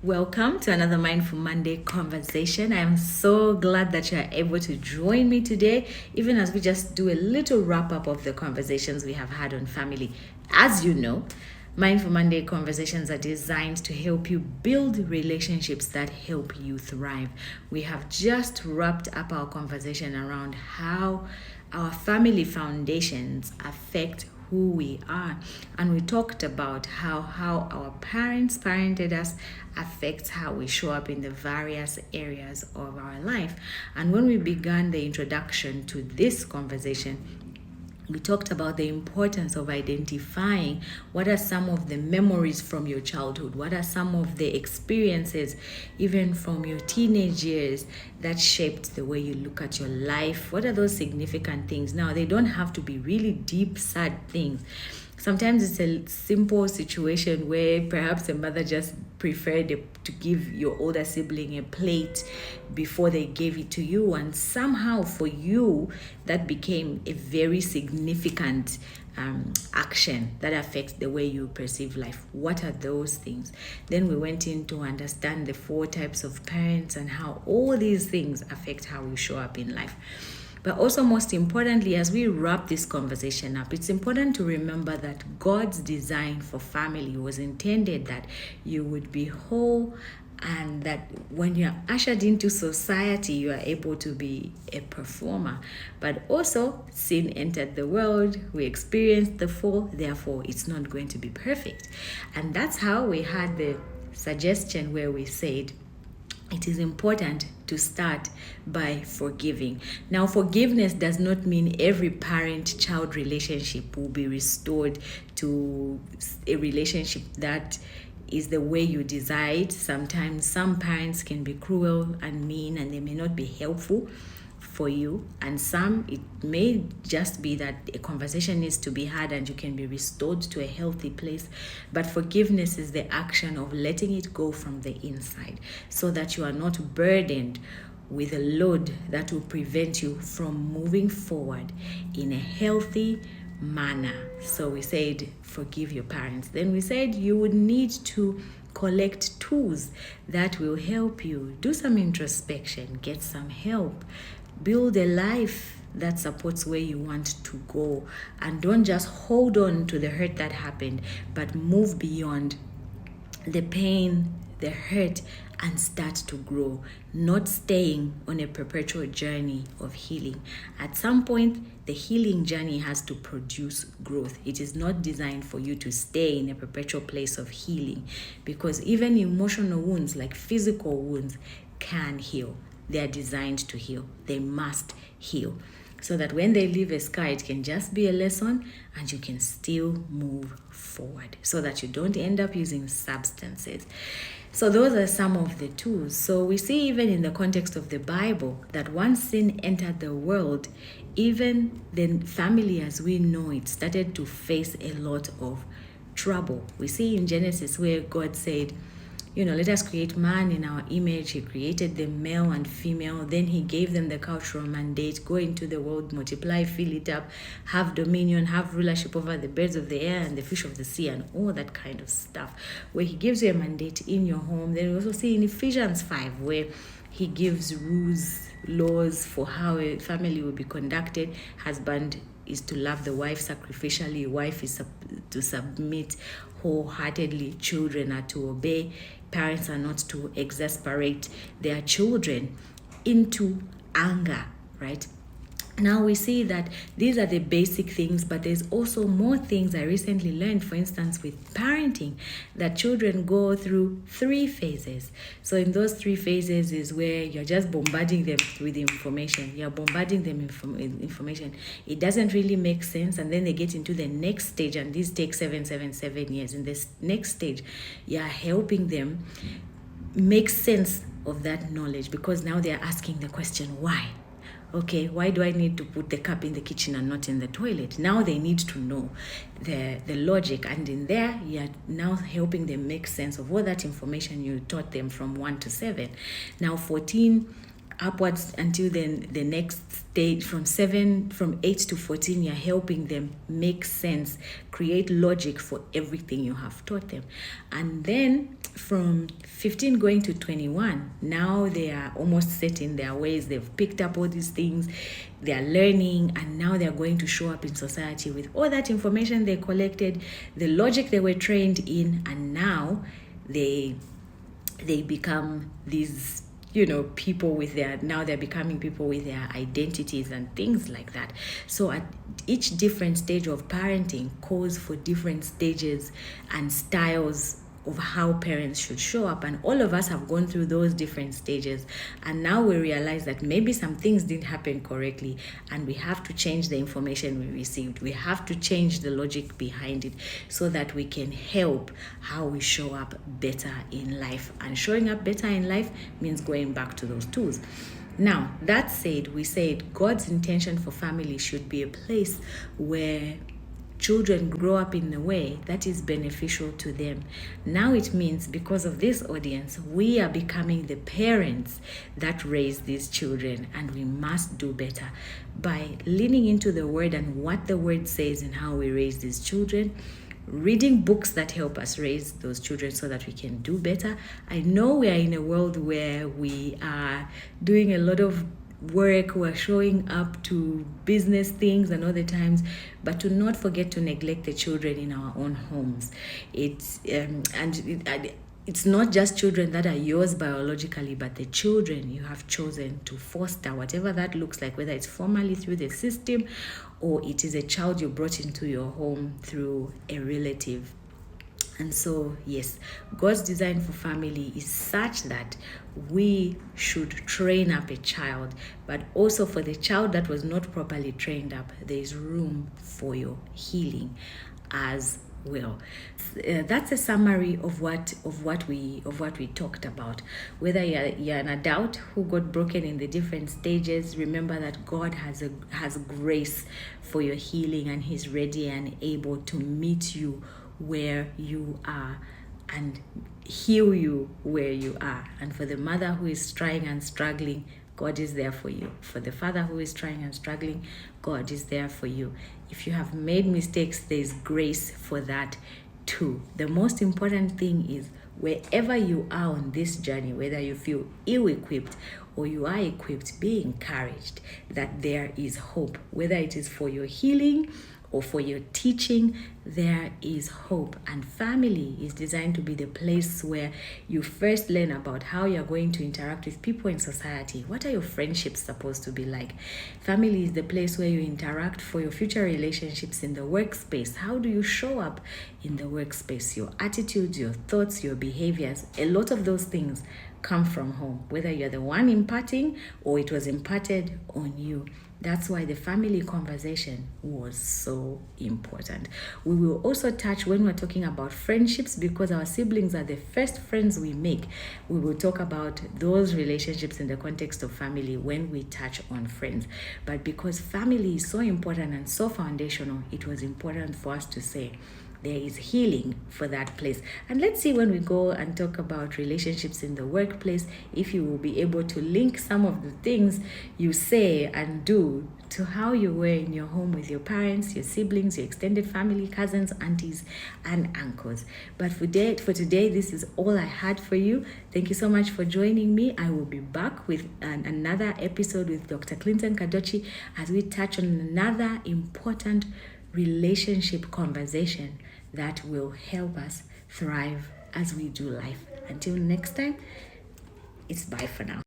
Welcome to another Mindful Monday conversation. I am so glad that you are able to join me today, even as we just do a little wrap up of the conversations we have had on family. As you know, Mindful Monday conversations are designed to help you build relationships that help you thrive. We have just wrapped up our conversation around how our family foundations affect who we are, and we talked about how our parents parented us affects how we show up in the various areas of our life. And when we began the introduction to this conversation, we talked about the importance of identifying what are some of the memories from your childhood, what are some of the experiences, even from your teenage years, that shaped the way you look at your life. What are those significant things? Now, they don't have to be really deep, sad things. Sometimes it's a simple situation where perhaps a mother just preferred to give your older sibling a plate before they gave it to you, and somehow for you that became a very significant action that affects the way you perceive life. What are those things? Then we went in to understand the 4 types of parents and how all these things affect how we show up in life. But also, most importantly, as we wrap this conversation up, it's important to remember that God's design for family was intended that you would be whole, and that when you're ushered into society, you are able to be a performer. But also, sin entered the world, we experienced the fall, therefore it's not going to be perfect. And that's how we had the suggestion where we said, it is important to start by forgiving. Now, forgiveness does not mean every parent-child relationship will be restored to a relationship that is the way you decide. Sometimes some parents can be cruel and mean, and they may not be helpful for you, and some it may just be that a conversation needs to be had and you can be restored to a healthy place. But forgiveness is the action of letting it go from the inside, so that you are not burdened with a load that will prevent you from moving forward in a healthy manner. So we said forgive your parents. Then we said you would need to collect tools that will help you do some introspection, get some help, build a life that supports where you want to go, and don't just hold on to the hurt that happened, but move beyond the pain, the hurt, and start to grow, not staying on a perpetual journey of healing. At some point, the healing journey has to produce growth. It is not designed for you to stay in a perpetual place of healing, because even emotional wounds, like physical wounds, can heal. They are designed to heal. They must heal, so that when they leave a scar, it can just be a lesson and you can still move forward, so that you don't end up using substances. So those are some of the tools. So we see, even in the context of the Bible, that once sin entered the world, even the family as we know it started to face a lot of trouble. We see in Genesis where God said, let us create man in our image. He created them male and female. Then he gave them the cultural mandate: go into the world, multiply, fill it up, have dominion, have rulership over the birds of the air and the fish of the sea, and all that kind of stuff, where he gives you a mandate in your home. Then we also see in Ephesians 5 where he gives rules, laws for how a family will be conducted. Husband is to love the wife sacrificially, wife is to submit wholeheartedly, children are to obey, parents are not to exasperate their children into anger, right? Now we see that these are the basic things, but there's also more things I recently learned, for instance, with parenting, that children go through 3 phases. So in those 3 phases is where you're just bombarding them with information. You're bombarding them with information. It doesn't really make sense. And then they get into the next stage, and these take 7 years. In this next stage, you're helping them make sense of that knowledge, because now they're asking the question, why? Okay, why do I need to put the cup in the kitchen and not in the toilet? Now they need to know the logic, and in there, you're now helping them make sense of all that information you taught them from 1 to 7. Now 14 upwards until then the next stage from 8 to 14, you're helping them make sense, create logic for everything you have taught them. And then from 15 going to 21, now they are almost set in their ways. They've picked up all these things, they are learning, and now they're going to show up in society with all that information they collected, the logic they were trained in, and now they become these people with they're becoming people with their identities and things like that. So at each different stage of parenting calls for different stages and styles of how parents should show up, and all of us have gone through those different stages, and now we realize that maybe some things didn't happen correctly, and we have to change the information we received. We have to change the logic behind it so that we can help how we show up better in life. And showing up better in life means going back to those tools. Now, that said, we said God's intention for family should be a place where children grow up in a way that is beneficial to them. Now it means, because of this audience, we are becoming the parents that raise these children, and we must do better by leaning into the word and what the word says and how we raise these children, reading books that help us raise those children so that we can do better. I know we are in a world where we are doing a lot of work, we're showing up to business things and other times, but to not forget to neglect the children in our own homes. It's not just children that are yours biologically, but the children you have chosen to foster, whatever that looks like, whether it's formally through the system or it is a child you brought into your home through a relative. And so, yes, God's design for family is such that we should train up a child, but also for the child that was not properly trained up, there is room for your healing as well. That's a summary of what we talked about. Whether you're an adult who got broken in the different stages, remember that God has grace for your healing, and He's ready and able to meet you where you are and heal you where you are. And for the mother who is trying and struggling, God is there for you. For the father who is trying and struggling, God is there for you. If you have made mistakes, there's grace for that too. The most important thing is, wherever you are on this journey, whether you feel ill-equipped or you are equipped, be encouraged that there is hope. Whether it is for your healing or for your teaching, there is hope. And family is designed to be the place where you first learn about how you're going to interact with people in society. What are your friendships supposed to be like? Family is the place where you interact for your future relationships in the workspace. How do you show up in the workspace? Your attitudes, your thoughts, your behaviors, a lot of those things come from home, whether you're the one imparting or it was imparted on you. That's why the family conversation was so important. We will also touch, when we're talking about friendships, because our siblings are the first friends we make, we will talk about those relationships in the context of family when we touch on friends. But because family is so important and so foundational, it was important for us to say there is healing for that place. And let's see, when we go and talk about relationships in the workplace, if you will be able to link some of the things you say and do to how you were in your home with your parents, your siblings, your extended family, cousins, aunties, and uncles. But for today, this is all I had for you. Thank you so much for joining me. I will be back with another episode with Dr. Clinton Kadochi as we touch on another important relationship conversation that will help us thrive as we do life. Until next time, it's bye for now.